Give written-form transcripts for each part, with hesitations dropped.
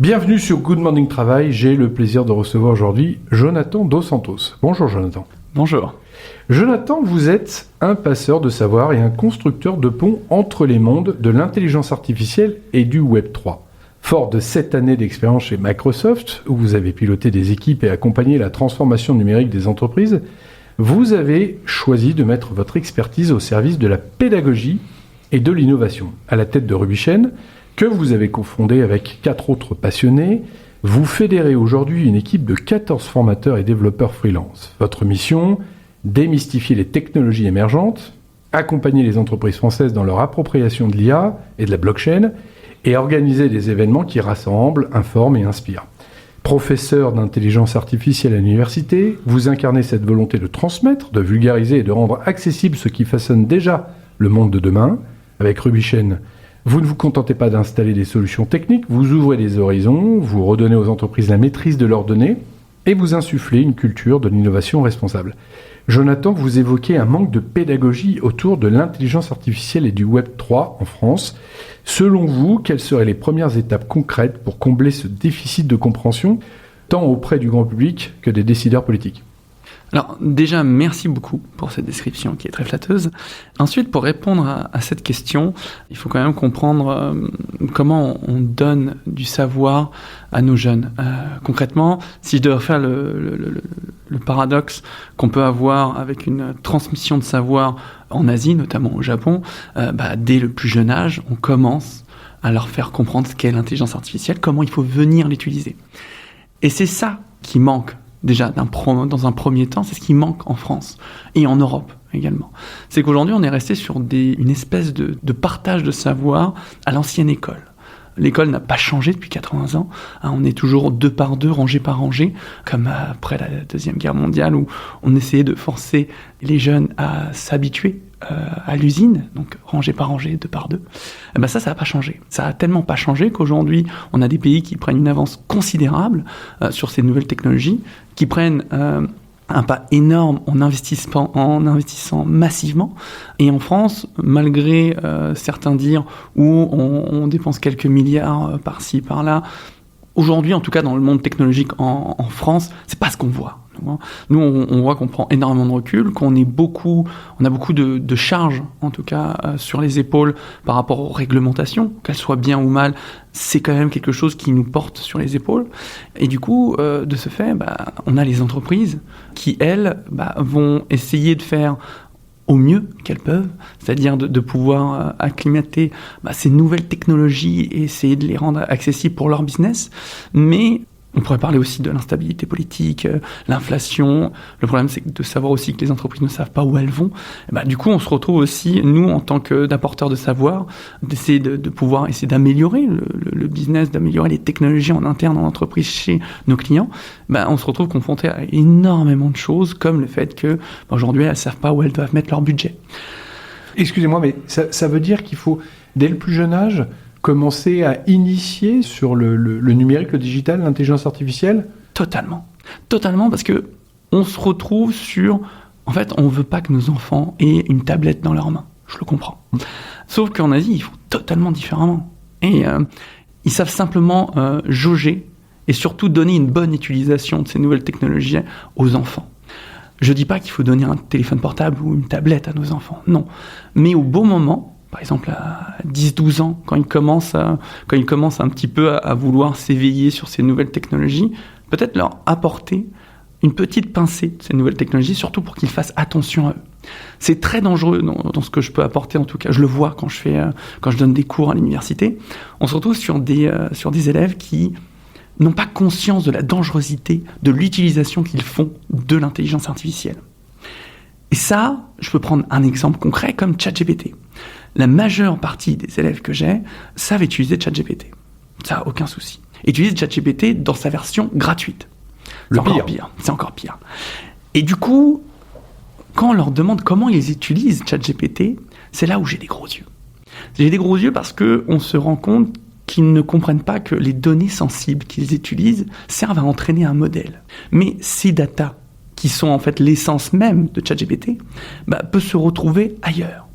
Bienvenue sur Good Morning Travail. J'ai le plaisir de recevoir aujourd'hui Jonathan Dos Santos. Bonjour Jonathan. Bonjour. Jonathan, vous êtes un passeur de savoir et un constructeur de ponts entre les mondes de l'intelligence artificielle et du Web 3. Fort de 7 années d'expérience chez Microsoft, où vous avez piloté des équipes et accompagné la transformation numérique des entreprises, vous avez choisi de mettre votre expertise au service de la pédagogie et de l'innovation. À la tête de Rubichen, que vous avez cofondé avec 4 autres passionnés, vous fédérez aujourd'hui une équipe de 14 formateurs et développeurs freelance. Votre mission, démystifier les technologies émergentes, accompagner les entreprises françaises dans leur appropriation de l'IA et de la blockchain, et organiser des événements qui rassemblent, informent et inspirent. Professeur d'intelligence artificielle à l'université, vous incarnez cette volonté de transmettre, de vulgariser et de rendre accessible ce qui façonne déjà le monde de demain. Avec Rubichen, vous ne vous contentez pas d'installer des solutions techniques, vous ouvrez des horizons, vous redonnez aux entreprises la maîtrise de leurs données et vous insufflez une culture de l'innovation responsable. Jonathan, vous évoquez un manque de pédagogie autour de l'intelligence artificielle et du Web 3 en France. Selon vous, quelles seraient les premières étapes concrètes pour combler ce déficit de compréhension, tant auprès du grand public que des décideurs politiques ? Alors déjà, merci beaucoup pour cette description qui est très flatteuse. Ensuite, pour répondre à cette question, il faut quand même comprendre comment on donne du savoir à nos jeunes. Concrètement, si je dois faire le paradoxe qu'on peut avoir avec une transmission de savoir en Asie, notamment au Japon, dès le plus jeune âge, on commence à leur faire comprendre ce qu'est l'intelligence artificielle, comment il faut venir l'utiliser. Et c'est ça qui manque. Déjà, dans un premier temps, c'est ce qui manque en France et en Europe également. C'est qu'aujourd'hui, on est resté sur une espèce de partage de savoir à l'ancienne école. L'école n'a pas changé depuis 80 ans. On est toujours 2 par 2, rangée par rangée, comme après la Deuxième Guerre mondiale, où on essayait de forcer les jeunes à s'habituer à l'usine, donc rangée par rangée, 2 par 2. Ça n'a pas changé. Ça a tellement pas changé qu'aujourd'hui, on a des pays qui prennent une avance considérable sur ces nouvelles technologies, qui prennent un pas énorme en investissant massivement. Et en France, malgré certains dires où on dépense quelques milliards par-ci, par-là, aujourd'hui, en tout cas dans le monde technologique en France, c'est pas ce qu'on voit. Nous, on voit qu'on prend énormément de recul, qu'on a beaucoup de charges, en tout cas, sur les épaules par rapport aux réglementations, qu'elles soient bien ou mal, c'est quand même quelque chose qui nous porte sur les épaules. Et du coup, de ce fait, on a les entreprises qui, elles, vont essayer de faire au mieux qu'elles peuvent, c'est-à-dire de pouvoir acclimater ces nouvelles technologies et essayer de les rendre accessibles pour leur business, mais on pourrait parler aussi de l'instabilité politique, l'inflation. Le problème, c'est de savoir aussi que les entreprises ne savent pas où elles vont. Du coup, on se retrouve aussi, nous, en tant qu'apporteurs de savoir, d'essayer de pouvoir essayer d'améliorer le business, d'améliorer les technologies en interne en entreprise chez nos clients. On se retrouve confronté à énormément de choses, comme le fait que aujourd'hui, elles ne savent pas où elles doivent mettre leur budget. Excusez-moi, mais ça veut dire qu'il faut, dès le plus jeune âge, commencer à initier sur le numérique, le digital, l'intelligence artificielle ? Totalement, parce que on se retrouve en fait, on veut pas que nos enfants aient une tablette dans leurs mains. Je le comprends. Sauf qu'en Asie, ils font totalement différemment. Et ils savent simplement jauger et surtout donner une bonne utilisation de ces nouvelles technologies aux enfants. Je dis pas qu'il faut donner un téléphone portable ou une tablette à nos enfants, non. Mais au bon moment, par exemple à 10-12 ans, quand ils commencent un petit peu à vouloir s'éveiller sur ces nouvelles technologies, peut-être leur apporter une petite pincée de ces nouvelles technologies, surtout pour qu'ils fassent attention à eux. C'est très dangereux dans ce que je peux apporter, en tout cas. Je le vois quand je donne des cours à l'université. On se retrouve sur des élèves qui n'ont pas conscience de la dangerosité de l'utilisation qu'ils font de l'intelligence artificielle. Et ça, je peux prendre un exemple concret comme ChatGPT. La majeure partie des élèves que j'ai savent utiliser ChatGPT. Ça n'a aucun souci. Utilisent ChatGPT dans sa version gratuite. C'est encore pire. Et du coup, quand on leur demande comment ils utilisent ChatGPT, c'est là où j'ai des gros yeux. J'ai des gros yeux parce qu'on se rend compte qu'ils ne comprennent pas que les données sensibles qu'ils utilisent servent à entraîner un modèle. Mais ces datas, qui sont en fait l'essence même de ChatGPT, peut se retrouver ailleurs.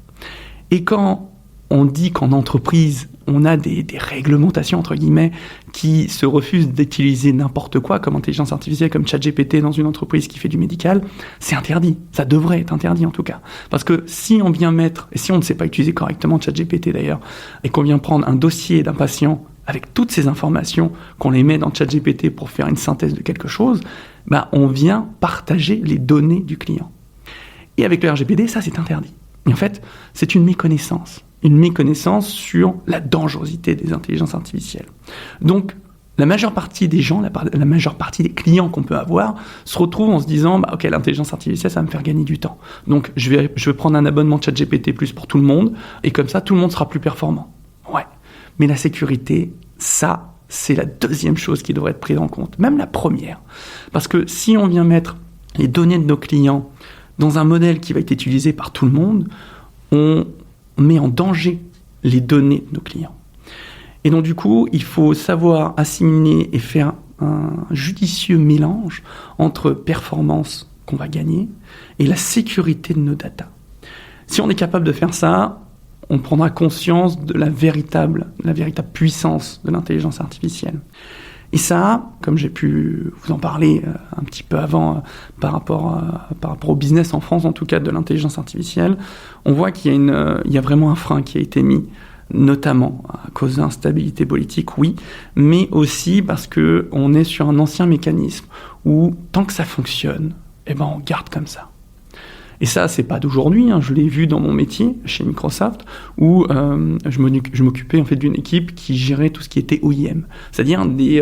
Et quand on dit qu'en entreprise, on a des réglementations, entre guillemets, qui se refusent d'utiliser n'importe quoi comme intelligence artificielle, comme ChatGPT dans une entreprise qui fait du médical, c'est interdit. Ça devrait être interdit en tout cas. Parce que si on vient mettre, et si on ne sait pas utiliser correctement ChatGPT d'ailleurs, et qu'on vient prendre un dossier d'un patient avec toutes ces informations, qu'on les met dans ChatGPT pour faire une synthèse de quelque chose, on vient partager les données du client. Et avec le RGPD, ça c'est interdit. Et en fait, c'est une méconnaissance sur la dangerosité des intelligences artificielles. Donc, la majeure partie des gens, la majeure partie des clients qu'on peut avoir, se retrouvent en se disant, ok, l'intelligence artificielle, ça va me faire gagner du temps. Donc, je vais prendre un abonnement ChatGPT+ pour tout le monde, et comme ça, tout le monde sera plus performant. Ouais. Mais la sécurité, ça, c'est la deuxième chose qui devrait être prise en compte. Même la première. Parce que si on vient mettre les données de nos clients dans un modèle qui va être utilisé par tout le monde, on met en danger les données de nos clients. Et donc du coup, il faut savoir assimiler et faire un judicieux mélange entre performance qu'on va gagner et la sécurité de nos datas. Si on est capable de faire ça, on prendra conscience de la véritable puissance de l'intelligence artificielle. Et ça, comme j'ai pu vous en parler un petit peu avant par rapport au business en France, en tout cas de l'intelligence artificielle, on voit qu'il y a vraiment un frein qui a été mis, notamment à cause d'instabilité politique, oui, mais aussi parce qu'on est sur un ancien mécanisme où tant que ça fonctionne, on garde comme ça. Et ça, c'est pas d'aujourd'hui, je l'ai vu dans mon métier chez Microsoft, où je m'occupais en fait d'une équipe qui gérait tout ce qui était OEM, c'est-à-dire des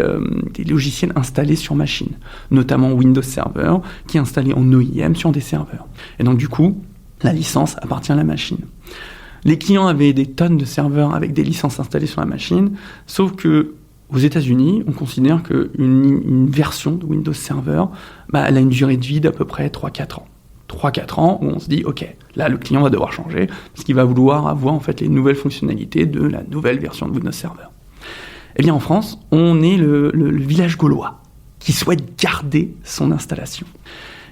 logiciels installés sur machine, notamment Windows Server, qui est installé en OEM sur des serveurs. Et donc du coup, la licence appartient à la machine. Les clients avaient des tonnes de serveurs avec des licences installées sur la machine, sauf que aux États-Unis, on considère qu'une version de Windows Server, elle a une durée de vie d'à peu près 3-4 ans. 3-4 ans où on se dit, ok, là le client va devoir changer parce qu'il va vouloir avoir en fait les nouvelles fonctionnalités de la nouvelle version de Windows Server. Eh bien en France, on est le village gaulois qui souhaite garder son installation.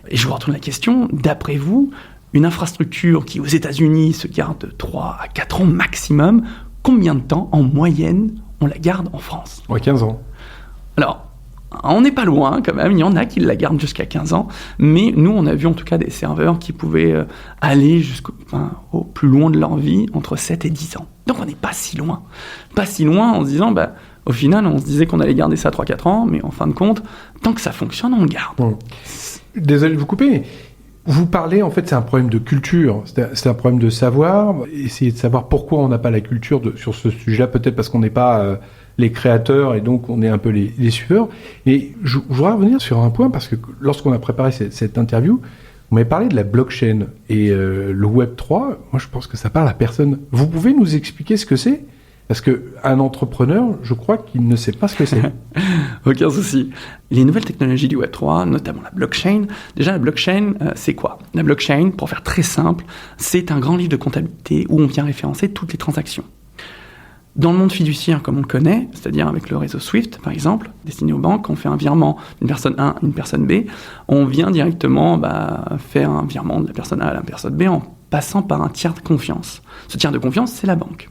Et je vous retourne la question, d'après vous, une infrastructure qui aux États-Unis se garde 3 à 4 ans maximum, combien de temps en moyenne on la garde en France ? 15 ans. Alors, on n'est pas loin quand même, il y en a qui la gardent jusqu'à 15 ans, mais nous on a vu en tout cas des serveurs qui pouvaient aller au plus loin de leur vie, entre 7 et 10 ans. Donc on n'est pas si loin. Pas si loin en se disant, au final on se disait qu'on allait garder ça à 3-4 ans, mais en fin de compte, tant que ça fonctionne, on le garde. Bon. Désolé de vous couper, mais vous parlez, en fait, c'est un problème de culture, c'est un problème de savoir, essayer de savoir pourquoi on n'a pas la culture sur ce sujet-là, peut-être parce qu'on n'est pas les créateurs et donc on est un peu les suiveurs. Et je voudrais revenir sur un point, parce que lorsqu'on a préparé cette interview, vous m'avez parlé de la blockchain et le Web 3, moi je pense que ça parle à personne. Vous pouvez nous expliquer ce que c'est ? Parce qu'un entrepreneur, je crois qu'il ne sait pas ce que c'est. Aucun souci. Les nouvelles technologies du Web3, notamment la blockchain. Déjà, la blockchain, c'est quoi ? La blockchain, pour faire très simple, c'est un grand livre de comptabilité où on vient référencer toutes les transactions. Dans le monde fiduciaire, comme on le connaît, c'est-à-dire avec le réseau SWIFT, par exemple, destiné aux banques, on fait un virement d'une personne A à une personne B, on vient directement faire un virement de la personne A à la personne B en passant par un tiers de confiance. Ce tiers de confiance, c'est la banque.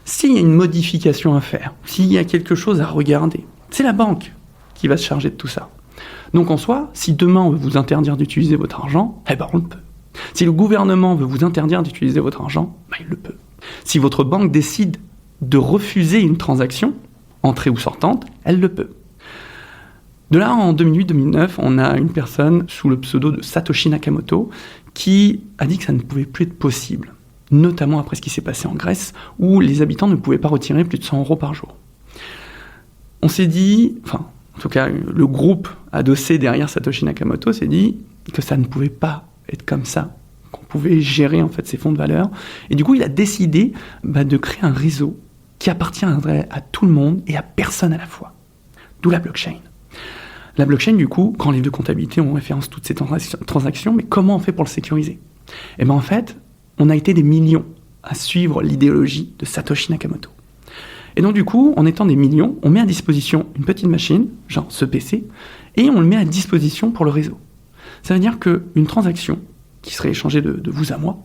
S'il y a une modification à faire, s'il y a quelque chose à regarder, c'est la banque qui va se charger de tout ça. Donc en soi, si demain on veut vous interdire d'utiliser votre argent, on le peut. Si le gouvernement veut vous interdire d'utiliser votre argent, il le peut. Si votre banque décide de refuser une transaction, entrée ou sortante, elle le peut. De là, en 2008-2009, on a une personne sous le pseudo de Satoshi Nakamoto qui a dit que ça ne pouvait plus être possible, notamment après ce qui s'est passé en Grèce, où les habitants ne pouvaient pas retirer plus de 100 € par jour. On s'est dit, en tout cas, le groupe adossé derrière Satoshi Nakamoto s'est dit que ça ne pouvait pas être comme ça, qu'on pouvait gérer en fait ces fonds de valeur. Et du coup, il a décidé de créer un réseau qui appartiendrait à tout le monde et à personne à la fois. D'où la blockchain. La blockchain, du coup, grand livre de comptabilité, on référence toutes ces transactions, mais comment on fait pour le sécuriser ? En fait, on a été des millions à suivre l'idéologie de Satoshi Nakamoto. Et donc du coup, en étant des millions, on met à disposition une petite machine, genre ce PC, et on le met à disposition pour le réseau. Ça veut dire qu'une transaction qui serait échangée de vous à moi,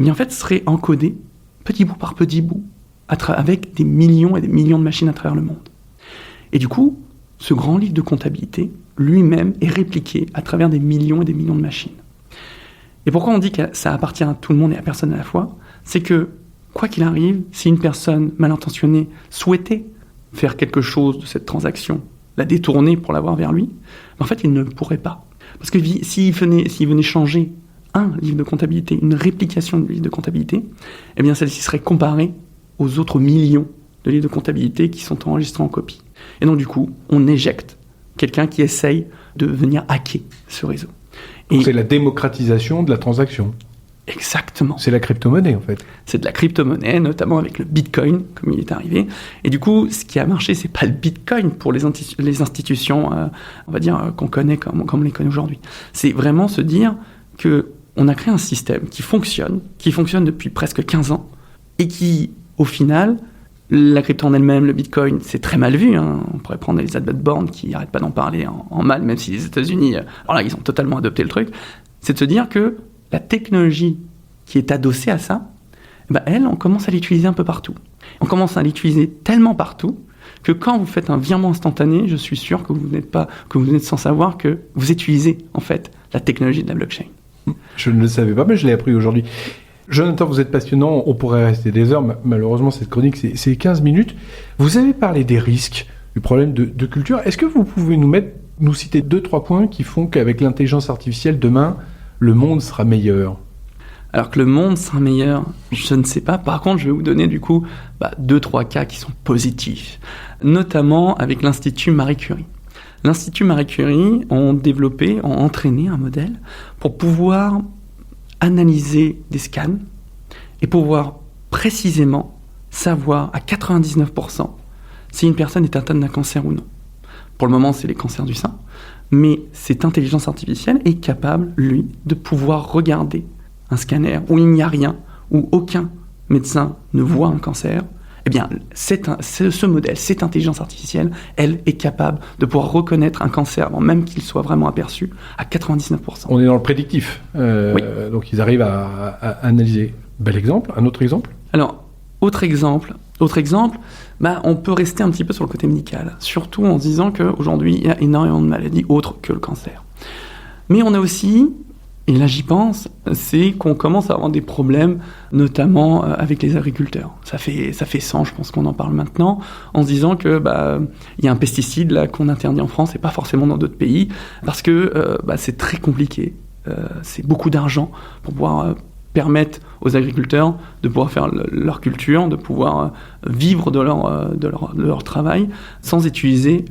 en fait serait encodée petit bout par petit bout, avec des millions et des millions de machines à travers le monde. Et du coup, ce grand livre de comptabilité, lui-même, est répliqué à travers des millions et des millions de machines. Et pourquoi on dit que ça appartient à tout le monde et à personne à la fois ? C'est que, quoi qu'il arrive, si une personne mal intentionnée souhaitait faire quelque chose de cette transaction, la détourner pour l'avoir vers lui, en fait, il ne pourrait pas. Parce que s'il venait changer un livre de comptabilité, une réplication du livre de comptabilité, eh bien celle-ci serait comparée aux autres millions de livres de comptabilité qui sont enregistrés en copie. Et donc du coup, on éjecte quelqu'un qui essaye de venir hacker ce réseau. Et c'est la démocratisation de la transaction. Exactement. C'est la crypto-monnaie en fait. C'est de la crypto-monnaie, notamment avec le Bitcoin, comme il est arrivé. Et du coup, ce qui a marché, c'est pas le Bitcoin pour les institutions, on va dire, qu'on connaît comme on les connaît aujourd'hui. C'est vraiment se dire que on a créé un système qui fonctionne depuis presque 15 ans, et qui, au final, la crypto en elle-même, le Bitcoin, c'est très mal vu. On pourrait prendre Elizabeth Borne, qui n'arrête pas d'en parler en mal, même si les États-Unis, alors là, ils ont totalement adopté le truc. C'est de se dire que la technologie qui est adossée à ça, elle, on commence à l'utiliser un peu partout. On commence à l'utiliser tellement partout que quand vous faites un virement instantané, je suis sûr que vous n'êtes sans savoir que vous utilisez, en fait, la technologie de la blockchain. Je ne le savais pas, mais je l'ai appris aujourd'hui. Jonathan, vous êtes passionnant, on pourrait rester des heures, malheureusement cette chronique c'est 15 minutes. Vous avez parlé des risques, du problème de culture. Est-ce que vous pouvez nous citer 2-3 points qui font qu'avec l'intelligence artificielle, demain, le monde sera meilleur ? Alors que le monde sera meilleur, je ne sais pas. Par contre, je vais vous donner du coup 2-3 cas qui sont positifs, notamment avec l'Institut Marie Curie. L'Institut Marie Curie ont entraîné un modèle pour pouvoir analyser des scans et pouvoir précisément savoir à 99% si une personne est atteinte d'un cancer ou non. Pour le moment, c'est les cancers du sein, mais cette intelligence artificielle est capable, lui, de pouvoir regarder un scanner où il n'y a rien, où aucun médecin ne voit un cancer. Eh bien, ce modèle, cette intelligence artificielle, elle est capable de pouvoir reconnaître un cancer avant même qu'il soit vraiment aperçu à 99%. On est dans le prédictif. Oui. Donc, ils arrivent à analyser. Bel exemple. Un autre exemple ? Alors, autre exemple, on peut rester un petit peu sur le côté médical, surtout en se disant qu'aujourd'hui, il y a énormément de maladies autres que le cancer. Mais on a aussi, et là j'y pense, c'est qu'on commence à avoir des problèmes, notamment avec les agriculteurs. Ça fait 100, je pense qu'on en parle maintenant, en se disant que y a un pesticide là qu'on interdit en France et pas forcément dans d'autres pays, parce que c'est très compliqué. C'est beaucoup d'argent pour pouvoir permettre aux agriculteurs de pouvoir faire leur culture, de pouvoir vivre de leur travail sans utiliser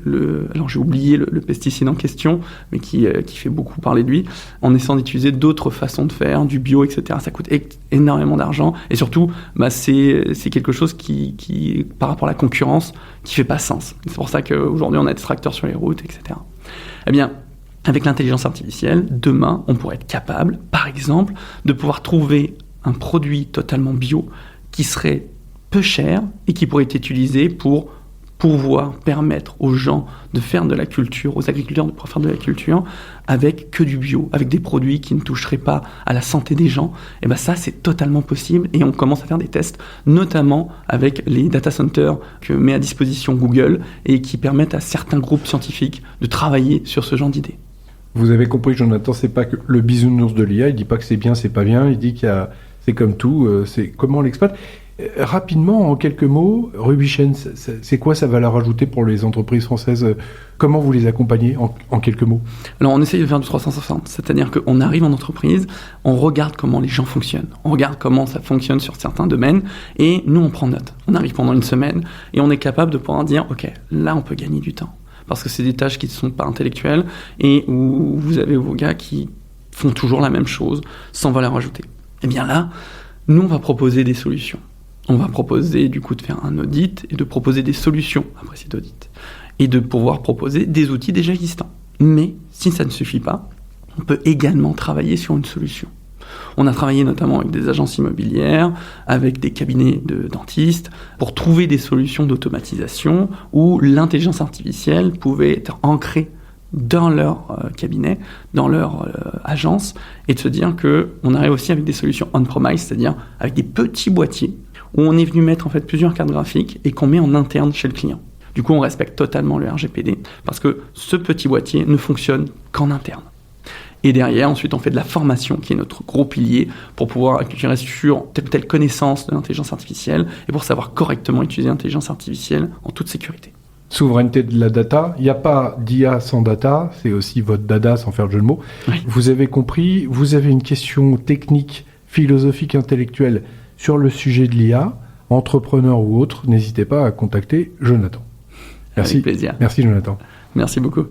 alors j'ai oublié le pesticide en question, mais qui fait beaucoup parler de lui, en essayant d'utiliser d'autres façons de faire, du bio, etc. Ça coûte énormément d'argent, et surtout, c'est quelque chose qui, par rapport à la concurrence, qui fait pas sens. C'est pour ça qu'aujourd'hui, on a des tracteurs sur les routes, etc. Eh bien, avec l'intelligence artificielle, demain, on pourrait être capable, par exemple, de pouvoir trouver un produit totalement bio qui serait peu cher et qui pourrait être utilisé pour pouvoir permettre aux gens de faire de la culture, aux agriculteurs de pouvoir faire de la culture avec que du bio, avec des produits qui ne toucheraient pas à la santé des gens. Et ça, c'est totalement possible, et on commence à faire des tests, notamment avec les data centers que met à disposition Google et qui permettent à certains groupes scientifiques de travailler sur ce genre d'idées. Vous avez compris, Jonathan, c'est pas que le bisounours de l'IA, il dit pas que c'est bien, c'est pas bien, il dit c'est comme tout, c'est comment on l'exploite. Rapidement, en quelques mots, Rubichen, c'est quoi sa valeur ajoutée pour les entreprises françaises ? Comment vous les accompagnez en quelques mots ? Alors, on essaye de faire du 360, c'est-à-dire qu'on arrive en entreprise, on regarde comment les gens fonctionnent, on regarde comment ça fonctionne sur certains domaines, et nous, on prend note. On arrive pendant une semaine, et on est capable de pouvoir dire, OK, là, on peut gagner du temps. Parce que c'est des tâches qui ne sont pas intellectuelles, et où vous avez vos gars qui font toujours la même chose, sans valeur ajoutée. Et bien là, nous, on va proposer des solutions. On va proposer du coup de faire un audit et de proposer des solutions après cet audit. Et de pouvoir proposer des outils déjà existants. Mais si ça ne suffit pas, on peut également travailler sur une solution. On a travaillé notamment avec des agences immobilières, avec des cabinets de dentistes, pour trouver des solutions d'automatisation où l'intelligence artificielle pouvait être ancrée dans leur cabinet, dans leur agence, et de se dire qu'on arrive aussi avec des solutions on-premise, c'est-à-dire avec des petits boîtiers où on est venu mettre en fait plusieurs cartes graphiques et qu'on met en interne chez le client. Du coup, on respecte totalement le RGPD parce que ce petit boîtier ne fonctionne qu'en interne. Et derrière, ensuite, on fait de la formation qui est notre gros pilier pour pouvoir acquérir sur telle ou telle connaissance de l'intelligence artificielle et pour savoir correctement utiliser l'intelligence artificielle en toute sécurité. Souveraineté de la data, il n'y a pas d'IA sans data, c'est aussi votre dada sans faire de jeu de mots. Oui. Vous avez compris, vous avez une question technique, philosophique, intellectuelle sur le sujet de l'IA, entrepreneur ou autre, n'hésitez pas à contacter Jonathan. Merci. Avec plaisir. Merci Jonathan. Merci beaucoup.